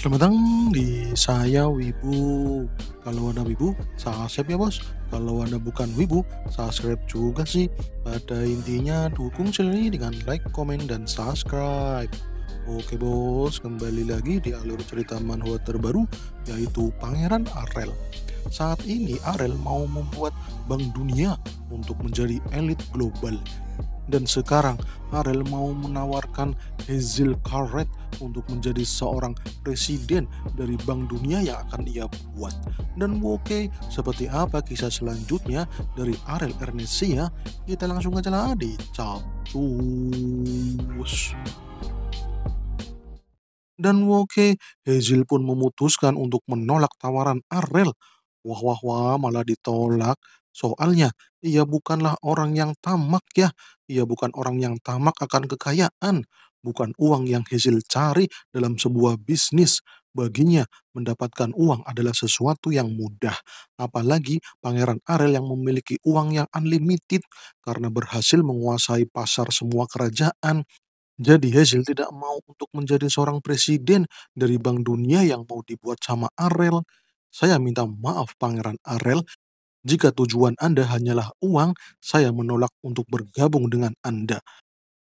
Selamat datang di Saya Wibu. Kalau Anda wibu, subscribe ya bos. Kalau Anda bukan wibu, subscribe juga sih. Pada intinya dukung channel ini dengan like, komen, dan subscribe. Oke bos, kembali lagi di alur cerita manhwa terbaru, yaitu Pangeran Arel. Saat ini Arel mau membuat Bank Dunia untuk menjadi elit global. Dan sekarang Arel mau menawarkan Hazel Carrot untuk menjadi seorang presiden dari Bank Dunia yang akan ia buat. Dan oke, seperti apa kisah selanjutnya dari Arel Ernest? Kita langsung aja lah dicapcus. Dan oke, Hazel pun memutuskan untuk menolak tawaran Arel. Wah wah wah, malah ditolak. Soalnya ia bukanlah orang yang tamak ya. Ia bukan orang yang tamak akan kekayaan. Bukan uang yang Hazel cari dalam sebuah bisnis. Baginya, mendapatkan uang adalah sesuatu yang mudah. Apalagi Pangeran Arel yang memiliki uang yang unlimited karena berhasil menguasai pasar semua kerajaan. Jadi Hazel tidak mau untuk menjadi seorang presiden dari Bank Dunia yang mau dibuat sama Arel. Saya minta maaf Pangeran Arel, jika tujuan Anda hanyalah uang, saya menolak untuk bergabung dengan Anda.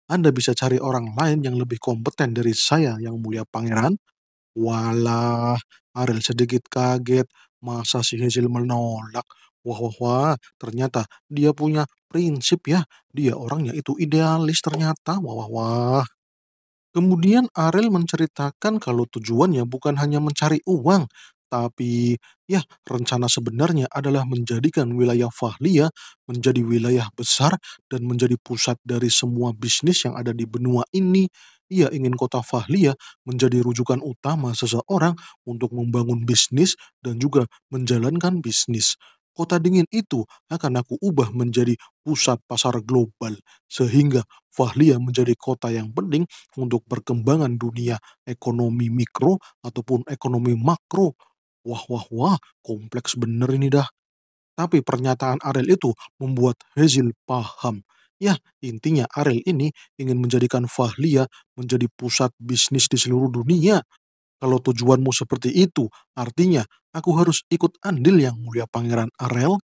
Anda bisa cari orang lain yang lebih kompeten dari saya yang mulia Pangeran. Walah, Arel sedikit kaget. Masa si Hazel menolak? Wah, wah, wah, ternyata dia punya prinsip ya. Dia orangnya itu idealis ternyata. Wah, wah, wah. Kemudian Arel menceritakan kalau tujuannya bukan hanya mencari uang, tapi ya rencana sebenarnya adalah menjadikan wilayah Fahlia menjadi wilayah besar dan menjadi pusat dari semua bisnis yang ada di benua ini. Ia ingin kota Fahlia menjadi rujukan utama seseorang untuk membangun bisnis dan juga menjalankan bisnis. Kota dingin itu akan aku ubah menjadi pusat pasar global, sehingga Fahlia menjadi kota yang penting untuk perkembangan dunia ekonomi mikro ataupun ekonomi makro. Wah, wah, wah, kompleks bener ini dah. Tapi pernyataan Arel itu membuat Hazel paham. Ya, intinya Arel ini ingin menjadikan Fahlia menjadi pusat bisnis di seluruh dunia. Kalau tujuanmu seperti itu, artinya aku harus ikut andil yang mulia Pangeran Arel.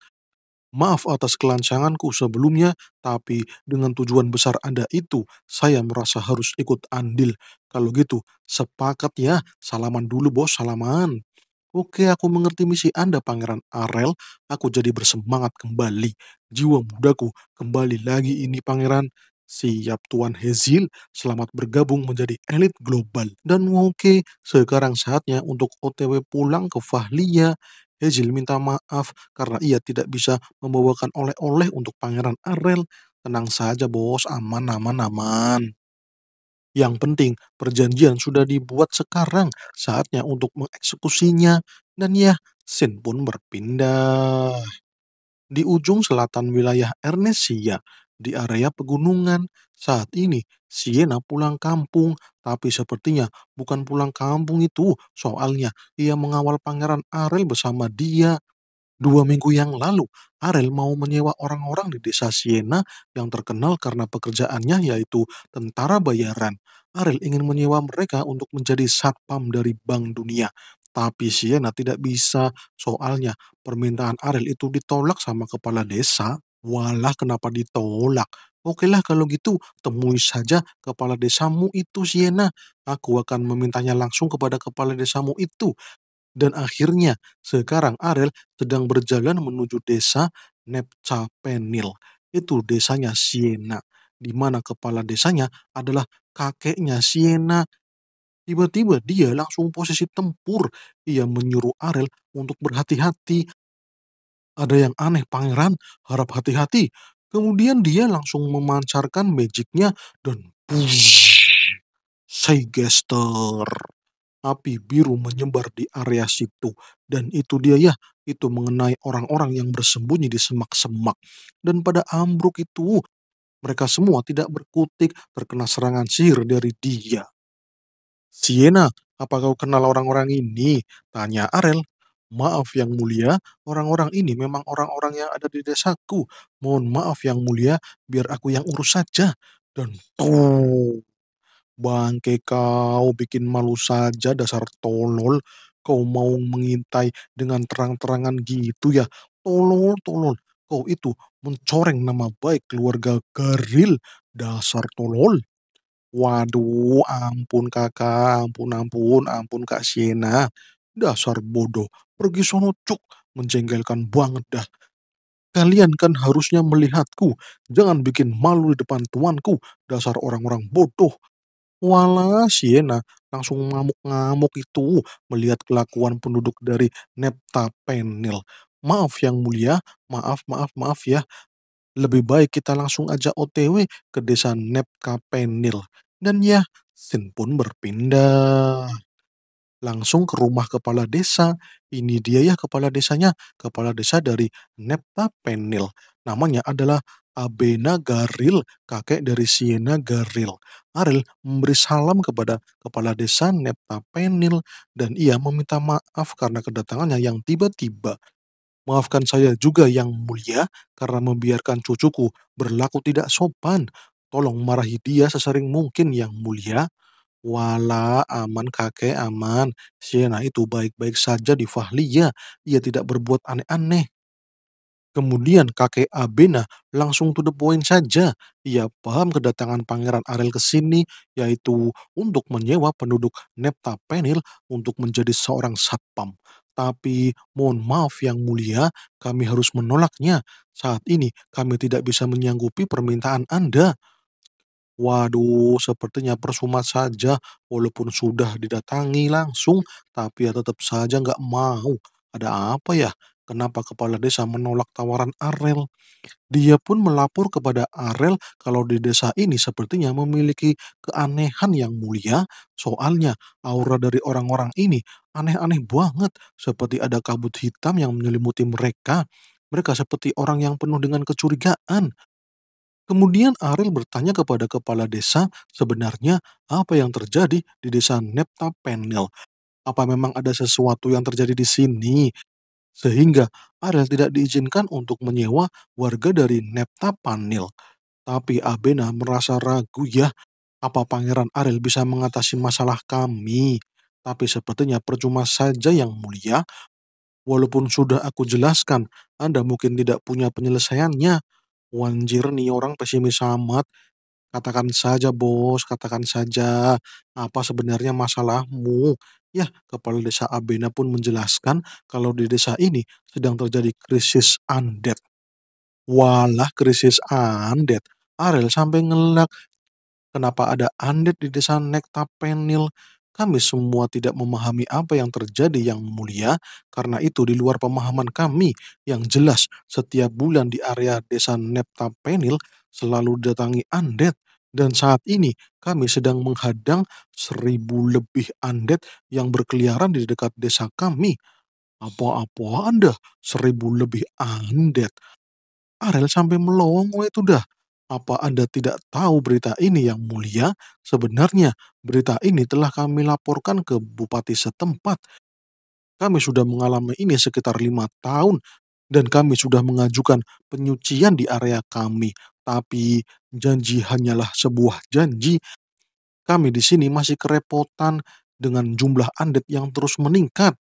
Maaf atas kelancanganku sebelumnya, tapi dengan tujuan besar Anda itu, saya merasa harus ikut andil. Kalau gitu, sepakat ya. Salaman dulu bos, salaman. Oke, aku mengerti misi Anda, Pangeran Arel. Aku jadi bersemangat kembali. Jiwa mudaku kembali lagi ini, Pangeran. Siap, Tuan Hazel. Selamat bergabung menjadi elit global. Dan oke, sekarang saatnya untuk OTW pulang ke Fahlia. Hazel minta maaf karena ia tidak bisa membawakan oleh-oleh untuk Pangeran Arel. Tenang saja, bos. Aman, aman, aman. Yang penting, perjanjian sudah dibuat sekarang, saatnya untuk mengeksekusinya. Dan ya, scene pun berpindah. Di ujung selatan wilayah Ernesia, di area pegunungan, saat ini Sienna pulang kampung, tapi sepertinya bukan pulang kampung itu, soalnya ia mengawal Pangeran Arel bersama dia. 2 minggu yang lalu, Arel mau menyewa orang-orang di desa Siena yang terkenal karena pekerjaannya yaitu tentara bayaran. Arel ingin menyewa mereka untuk menjadi satpam dari Bank Dunia. Tapi Siena tidak bisa, soalnya permintaan Arel itu ditolak sama kepala desa. Walah, kenapa ditolak? Oke lah kalau gitu, temui saja kepala desamu itu Siena. Aku akan memintanya langsung kepada kepala desamu itu. Dan akhirnya, sekarang Arel sedang berjalan menuju desa Nepcapenil. Itu desanya Siena, di mana kepala desanya adalah kakeknya Siena. Tiba-tiba dia langsung posisi tempur. Ia menyuruh Arel untuk berhati-hati. Ada yang aneh, pangeran, harap hati-hati. Kemudian dia langsung memancarkan magicnya dan Seigester. Api biru menyebar di area situ. Dan itu dia ya, itu mengenai orang-orang yang bersembunyi di semak-semak. Dan pada ambruk itu, mereka semua tidak berkutik terkena serangan sihir dari dia. Siena, apa kau kenal orang-orang ini? Tanya Arel. Maaf yang mulia, orang-orang ini memang orang-orang yang ada di desaku. Mohon maaf yang mulia, biar aku yang urus saja. Dan tuh. Bangke kau, bikin malu saja dasar tolol. Kau mau mengintai dengan terang-terangan gitu ya? Tolol, tolol. Kau itu mencoreng nama baik keluarga Garil. Dasar tolol. Waduh, ampun Kakak, ampun ampun ampun Kak Siena. Dasar bodoh, pergi sono cuk, menjengkelkan banget dah. Kalian kan harusnya melihatku, jangan bikin malu di depan tuanku, dasar orang-orang bodoh. Walah, Siena langsung ngamuk-ngamuk itu melihat kelakuan penduduk dari Neptapenil. Maaf yang mulia, maaf ya. Lebih baik kita langsung aja OTW ke desa Neptapenil. Dan ya, Sin pun berpindah langsung ke rumah kepala desa. Ini dia ya kepala desanya, kepala desa dari Nepta Penil. Namanya adalah Abena Garil, kakek dari Siena Garil. Aril memberi salam kepada kepala desa Nepta Penil dan ia meminta maaf karena kedatangannya yang tiba-tiba. Maafkan saya juga yang mulia karena membiarkan cucuku berlaku tidak sopan. Tolong marahi dia sesering mungkin yang mulia. Walah, aman kakek, aman. Sienna itu baik-baik saja di Fahlia. Ia tidak berbuat aneh-aneh. Kemudian kakek Abena langsung to the point saja. Ia paham kedatangan Pangeran Arel ke sini, yaitu untuk menyewa penduduk Neptapenil untuk menjadi seorang satpam. Tapi mohon maaf yang mulia, kami harus menolaknya. Saat ini kami tidak bisa menyanggupi permintaan Anda. Waduh, sepertinya percuma saja walaupun sudah didatangi langsung, tapi ya tetap saja nggak mau. Ada apa ya? Kenapa kepala desa menolak tawaran Arel? Dia pun melapor kepada Arel kalau di desa ini sepertinya memiliki keanehan yang mulia. Soalnya aura dari orang-orang ini aneh-aneh banget, seperti ada kabut hitam yang menyelimuti mereka. Mereka seperti orang yang penuh dengan kecurigaan. Kemudian Ariel bertanya kepada kepala desa, sebenarnya apa yang terjadi di desa Neptapenil? Apa memang ada sesuatu yang terjadi di sini? Sehingga Ariel tidak diizinkan untuk menyewa warga dari Neptapanil. Tapi Abena merasa ragu ya, apa Pangeran Ariel bisa mengatasi masalah kami? Tapi sepertinya percuma saja yang mulia, walaupun sudah aku jelaskan, Anda mungkin tidak punya penyelesaiannya. Wanjir nih orang pesimis amat. Katakan saja bos, katakan saja, apa sebenarnya masalahmu? Ya, kepala desa Abena pun menjelaskan kalau di desa ini sedang terjadi krisis undead. Walah, krisis undead. Arel sampai ngelak. Kenapa ada undead di desa Nektapenil? Kami semua tidak memahami apa yang terjadi yang mulia, karena itu di luar pemahaman kami. Yang jelas, setiap bulan di area desa Neptapenil selalu datangi undead. Dan saat ini kami sedang menghadang 1.000 lebih undead yang berkeliaran di dekat desa kami. Apa-apa Anda? 1.000 lebih undead. Arel sampai melongo itu dah. Apa Anda tidak tahu berita ini yang mulia? Sebenarnya berita ini telah kami laporkan ke bupati setempat. Kami sudah mengalami ini sekitar 5 tahun dan kami sudah mengajukan penyucian di area kami. Tapi janji hanyalah sebuah janji. Kami di sini masih kerepotan dengan jumlah undead yang terus meningkat.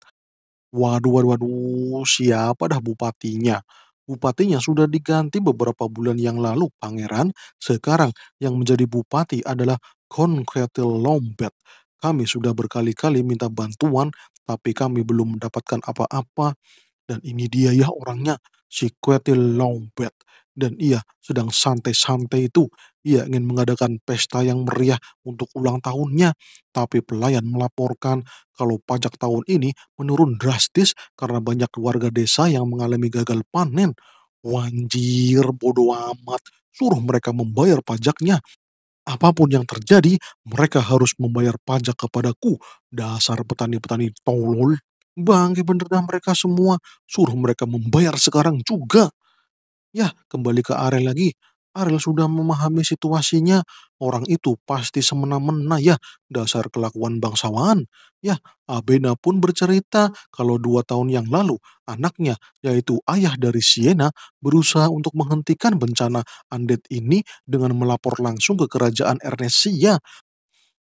Waduh waduh waduh, siapa dah bupatinya? Bupatinya sudah diganti beberapa bulan yang lalu, Pangeran. Sekarang yang menjadi bupati adalah Concretil Lombet. Kami sudah berkali-kali minta bantuan, tapi kami belum mendapatkan apa-apa. Dan ini dia ya orangnya, si Quetil Lombet. Dan ia sedang santai-santai itu. Ia ingin mengadakan pesta yang meriah untuk ulang tahunnya. Tapi pelayan melaporkan kalau pajak tahun ini menurun drastis karena banyak warga desa yang mengalami gagal panen. Wanjir, bodoh amat. Suruh mereka membayar pajaknya. Apapun yang terjadi, mereka harus membayar pajak kepadaku. Dasar petani-petani tolol. Bangke bener dah mereka semua. Suruh mereka membayar sekarang juga. Ya, kembali ke Ariel lagi. Ariel sudah memahami situasinya. Orang itu pasti semena-mena ya. Dasar kelakuan bangsawan. Ya, Abena pun bercerita kalau 2 tahun yang lalu anaknya, yaitu ayah dari Siena, berusaha untuk menghentikan bencana undead ini dengan melapor langsung ke kerajaan Ernesia.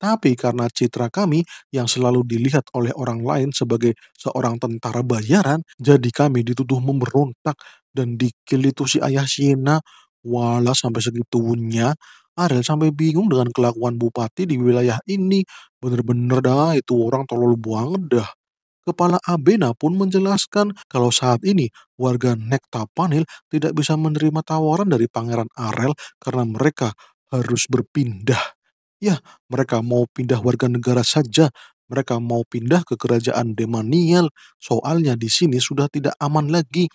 Tapi karena citra kami yang selalu dilihat oleh orang lain sebagai seorang tentara bayaran, jadi kami dituduh memberontak dan dikill itu si ayah Siena. Walah sampai segitunya, Ariel sampai bingung dengan kelakuan bupati di wilayah ini. Bener-bener dah itu orang tolol banget dah. Kepala Abena pun menjelaskan kalau saat ini warga Nektapanil tidak bisa menerima tawaran dari Pangeran Arel karena mereka harus berpindah. Ya, mereka mau pindah warga negara saja. Mereka mau pindah ke kerajaan Demaniel. Soalnya di sini sudah tidak aman lagi.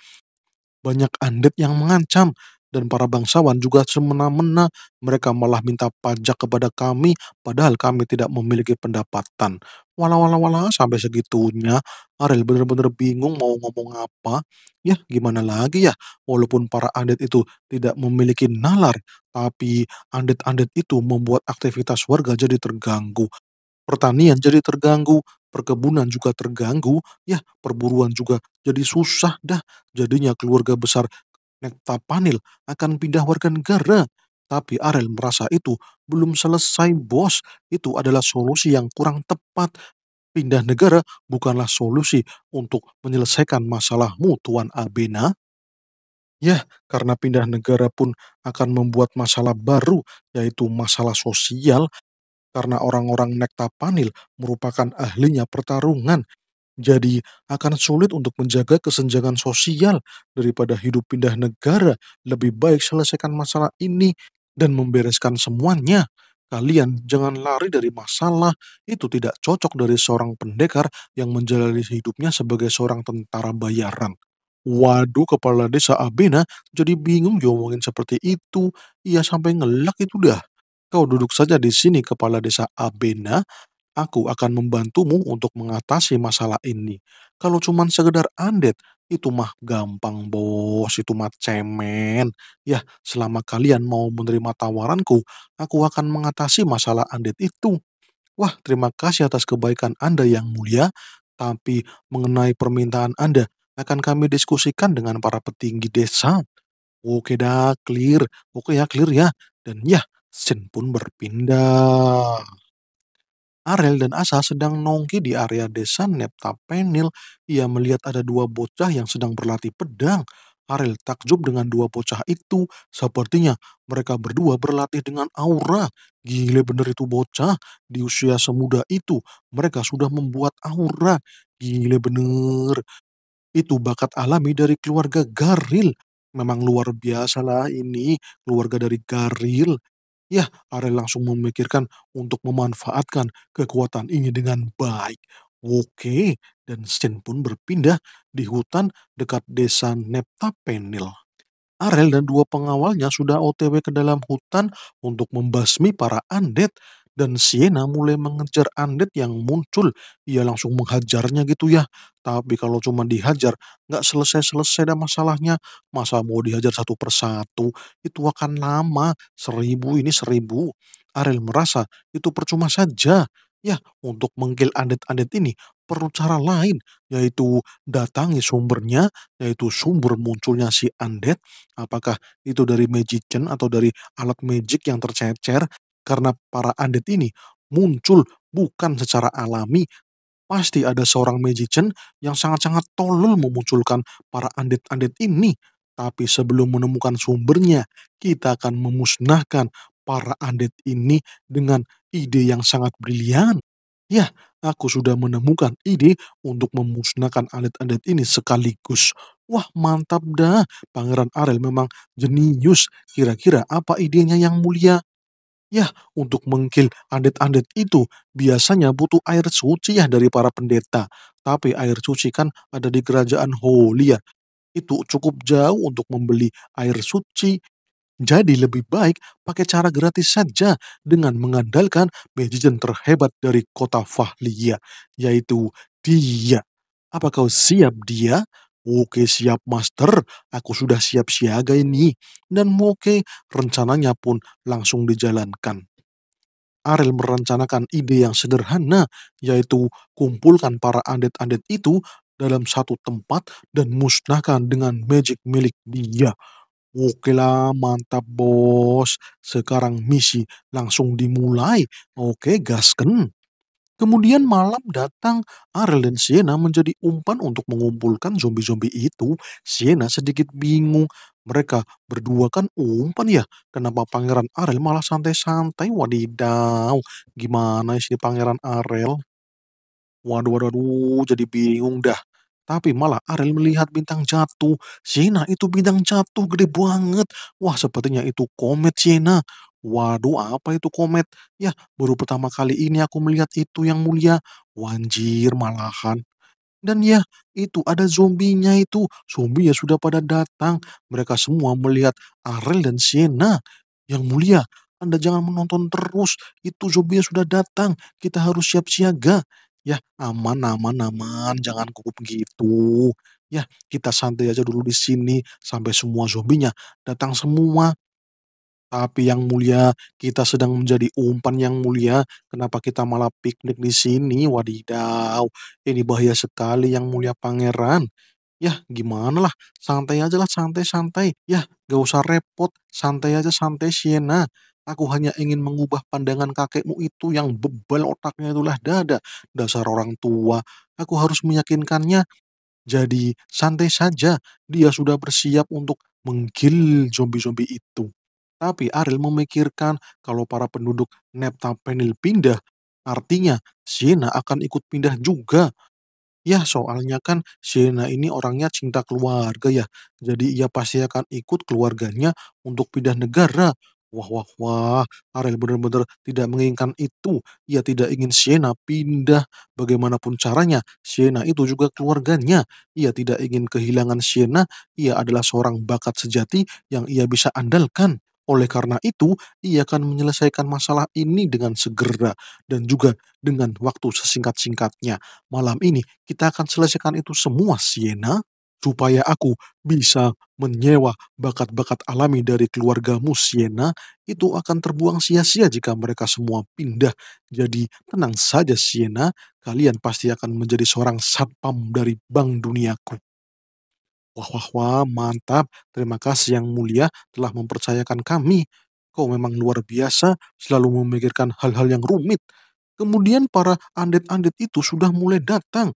Banyak Undead yang mengancam, dan para bangsawan juga semena-mena. Mereka malah minta pajak kepada kami, padahal kami tidak memiliki pendapatan. Walah walah walah, sampai segitunya. Ariel benar-benar bingung mau ngomong apa. Ya, gimana lagi ya? Walaupun para Undead itu tidak memiliki nalar, tapi Undead-Undead itu membuat aktivitas warga jadi terganggu. Pertanian jadi terganggu, perkebunan juga terganggu, ya perburuan juga jadi susah dah. Jadinya keluarga besar Nektapanil akan pindah warga negara. Tapi Arel merasa itu belum selesai, bos. Itu adalah solusi yang kurang tepat. Pindah negara bukanlah solusi untuk menyelesaikan masalahmu, Tuan Abena. Ya, karena pindah negara pun akan membuat masalah baru, yaitu masalah sosial, karena orang-orang Nektapanil merupakan ahlinya pertarungan. Jadi akan sulit untuk menjaga kesenjangan sosial daripada hidup pindah negara. Lebih baik selesaikan masalah ini dan membereskan semuanya. Kalian jangan lari dari masalah. Itu tidak cocok dari seorang pendekar yang menjalani hidupnya sebagai seorang tentara bayaran. Waduh, kepala desa Abena jadi bingung diomongin seperti itu. Ia sampai ngelak itu dah. Kau duduk saja di sini, kepala desa Abena. Aku akan membantumu untuk mengatasi masalah ini. Kalau cuman sekedar undead, itu mah gampang, bos. Itu mah cemen. Ya, selama kalian mau menerima tawaranku, aku akan mengatasi masalah undead itu. Wah, terima kasih atas kebaikan Anda yang mulia. Tapi mengenai permintaan Anda, akan kami diskusikan dengan para petinggi desa. Oke dah, clear. Oke ya, clear ya. Dan ya, Sin pun berpindah. Arel dan Asa sedang nongki di area desa Neptapenil. Ia melihat ada dua bocah yang sedang berlatih pedang. Arel takjub dengan dua bocah itu. Sepertinya mereka berdua berlatih dengan aura. Gile bener itu bocah. Di usia semuda itu, mereka sudah membuat aura. Gile bener. Itu bakat alami dari keluarga Garil. Memang luar biasa lah ini, keluarga dari Garil. Ya, Ariel langsung memikirkan untuk memanfaatkan kekuatan ini dengan baik. Oke, dan Shin pun berpindah di hutan dekat desa Neptapenil. Arel dan dua pengawalnya sudah OTW ke dalam hutan untuk membasmi para undead, dan Sienna mulai mengejar undead yang muncul. Ia langsung menghajarnya gitu ya. Tapi kalau cuma dihajar, nggak selesai-selesai dah masalahnya. Masa mau dihajar satu persatu, itu akan lama. 1.000 ini 1.000. Arel merasa itu percuma saja. Ya, untuk mengkill undead-undead ini perlu cara lain, yaitu datangi sumbernya, yaitu sumber munculnya si undead. Apakah itu dari magician atau dari alat magic yang tercecer? Karena para undead ini muncul bukan secara alami, pasti ada seorang magician yang sangat-sangat tolol memunculkan para undead-undead ini. Tapi sebelum menemukan sumbernya, kita akan memusnahkan para undead ini dengan ide yang sangat brilian. Ya, aku sudah menemukan ide untuk memusnahkan undead-undead ini sekaligus. Wah, mantap dah. Pangeran Arel memang jenius. Kira-kira apa idenya yang mulia? Ya, untuk mengkill undead-undead itu biasanya butuh air suci ya dari para pendeta. Tapi air suci kan ada di kerajaan Holia. Itu cukup jauh untuk membeli air suci. Jadi lebih baik pakai cara gratis saja dengan mengandalkan magician terhebat dari kota Fahlia, yaitu dia. Apa kau siap dia? Oke siap master, aku sudah siap siaga ini. Dan oke, rencananya pun langsung dijalankan. Ariel merencanakan ide yang sederhana, yaitu kumpulkan para undead-undead itu dalam satu tempat dan musnahkan dengan magic milik dia. Okelah, mantap bos. Sekarang misi langsung dimulai. Oke, gasken. Kemudian malam datang, Arel dan Sienna menjadi umpan untuk mengumpulkan zombie-zombie itu. Sienna sedikit bingung. Mereka berdua kan umpan ya. Kenapa Pangeran Arel malah santai-santai? Wadidaw. Gimana sih Pangeran Arel? Waduh, waduh, waduh, jadi bingung dah. Tapi malah Arel melihat bintang jatuh. Sienna itu bintang jatuh gede banget. Wah, sepertinya itu komet Sienna. Waduh, apa itu komet? Ya, baru pertama kali ini aku melihat itu yang mulia. Wanjir malahan. Dan ya, itu ada zombinya itu. Zombie ya sudah pada datang. Mereka semua melihat Arel dan Sienna. Yang mulia, Anda jangan menonton terus. Itu zombie sudah datang. Kita harus siap siaga. Ya, aman, aman, aman. Jangan gugup gitu. Ya, kita santai aja dulu di sini sampai semua zombinya datang semua. Tapi yang mulia, kita sedang menjadi umpan yang mulia. Kenapa kita malah piknik di sini? Wadidaw, ini bahaya sekali yang mulia pangeran. Yah, gimana lah, santai aja lah, santai-santai. Yah, gak usah repot, santai aja, santai Sienna. Aku hanya ingin mengubah pandangan kakekmu itu yang bebal otaknya itulah dada. Dasar orang tua. Aku harus meyakinkannya. Jadi, santai saja. Dia sudah bersiap untuk menggil zombie-zombie itu. Tapi Ariel memikirkan kalau para penduduk Neptapenil pindah, artinya Sienna akan ikut pindah juga. Ya, soalnya kan Sienna ini orangnya cinta keluarga ya. Jadi ia pasti akan ikut keluarganya untuk pindah negara. Wah, wah, wah. Ariel benar-benar tidak menginginkan itu. Ia tidak ingin Sienna pindah. Bagaimanapun caranya, Sienna itu juga keluarganya. Ia tidak ingin kehilangan Sienna. Ia adalah seorang bakat sejati yang ia bisa andalkan. Oleh karena itu, ia akan menyelesaikan masalah ini dengan segera dan juga dengan waktu sesingkat-singkatnya. Malam ini kita akan selesaikan itu semua, Sienna, supaya aku bisa menyewa bakat-bakat alami dari keluargamu, Sienna, itu akan terbuang sia-sia jika mereka semua pindah. Jadi, tenang saja, Sienna, kalian pasti akan menjadi seorang satpam dari Bank Duniaku. Wah, wah, wah, mantap. Terima kasih Yang Mulia telah mempercayakan kami. Kau memang luar biasa, selalu memikirkan hal-hal yang rumit. Kemudian para undead-undead itu sudah mulai datang.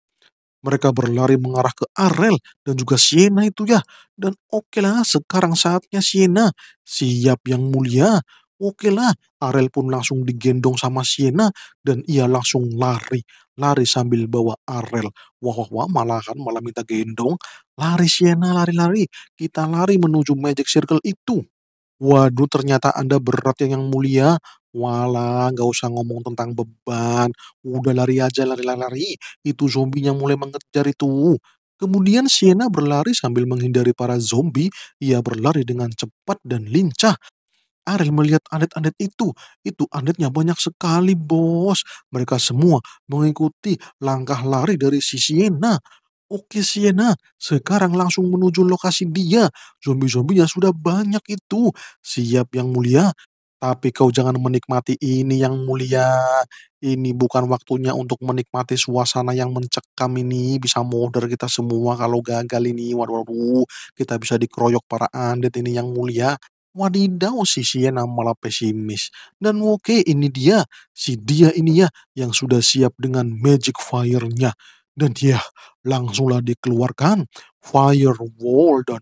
Mereka berlari mengarah ke Arel dan juga Sienna itu ya. Dan okelah, sekarang saatnya Sienna. Siap Yang Mulia. Okelah, Arel pun langsung digendong sama Sienna dan ia langsung lari. Lari sambil bawa Arel. Wah, wah, wah, malahan malah minta gendong. Lari Sienna, lari-lari. Kita lari menuju Magic Circle itu. Waduh, ternyata Anda berat ya Yang Mulia. Walah, nggak usah ngomong tentang beban. Udah lari aja, lari-lari. Itu zombinya mulai mengejar itu. Kemudian Sienna berlari sambil menghindari para zombie. Ia berlari dengan cepat dan lincah. Ariel melihat undead-undead itu. Itu undead-nya banyak sekali, bos. Mereka semua mengikuti langkah lari dari si Sienna. Oke Sienna, sekarang langsung menuju lokasi dia. Zombie-zombinya sudah banyak itu. Siap Yang Mulia. Tapi kau jangan menikmati ini Yang Mulia. Ini bukan waktunya untuk menikmati suasana yang mencekam ini. Bisa modar kita semua kalau gagal ini. Waduh, waduh. Kita bisa dikeroyok para undead ini Yang Mulia. Wadidaw, si Sienna malah pesimis. Dan oke, ini dia. Si dia ini ya yang sudah siap dengan magic fire-nya. Dan dia langsunglah dikeluarkan firewall dan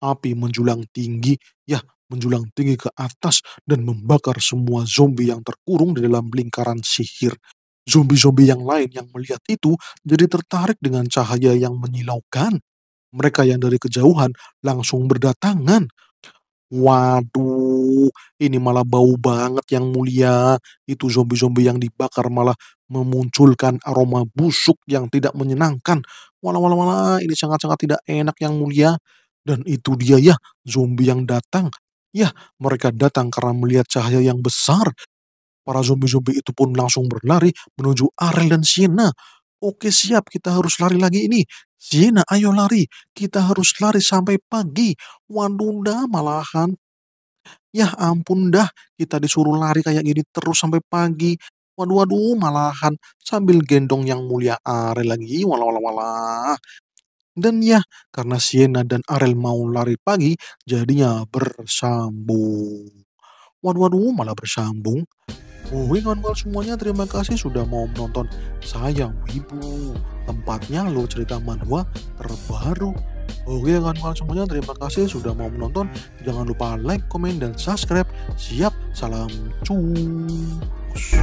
api menjulang tinggi, ya menjulang tinggi ke atas dan membakar semua zombie yang terkurung di dalam lingkaran sihir. Zombie-zombie yang lain yang melihat itu jadi tertarik dengan cahaya yang menyilaukan. Mereka yang dari kejauhan langsung berdatangan. Waduh, ini malah bau banget Yang Mulia. Itu zombie-zombie yang dibakar malah memunculkan aroma busuk yang tidak menyenangkan. Walah, walah, walah, ini sangat-sangat tidak enak Yang Mulia. Dan itu dia ya, zombie yang datang. Ya, mereka datang karena melihat cahaya yang besar. Para zombie-zombie itu pun langsung berlari menuju Arel dan Sienna. Oke siap, kita harus lari lagi ini. Sienna, ayo lari. Kita harus lari sampai pagi. Waduh, dah malahan. Yah ampun dah, kita disuruh lari kayak gini terus sampai pagi. Waduh, waduh, malahan sambil gendong Yang Mulia Arel lagi. Walah, walah, walah. Dan ya, karena Sienna dan Arel mau lari pagi, jadinya bersambung. Waduh waduh, malah bersambung. Oke kawan-kawan semuanya, terima kasih sudah mau menonton saya Wibu. Tempatnya lo cerita manhwa terbaru. Oke kawan-kawan semuanya, terima kasih sudah mau menonton. Jangan lupa like, komen, dan subscribe. Siap, salam cus.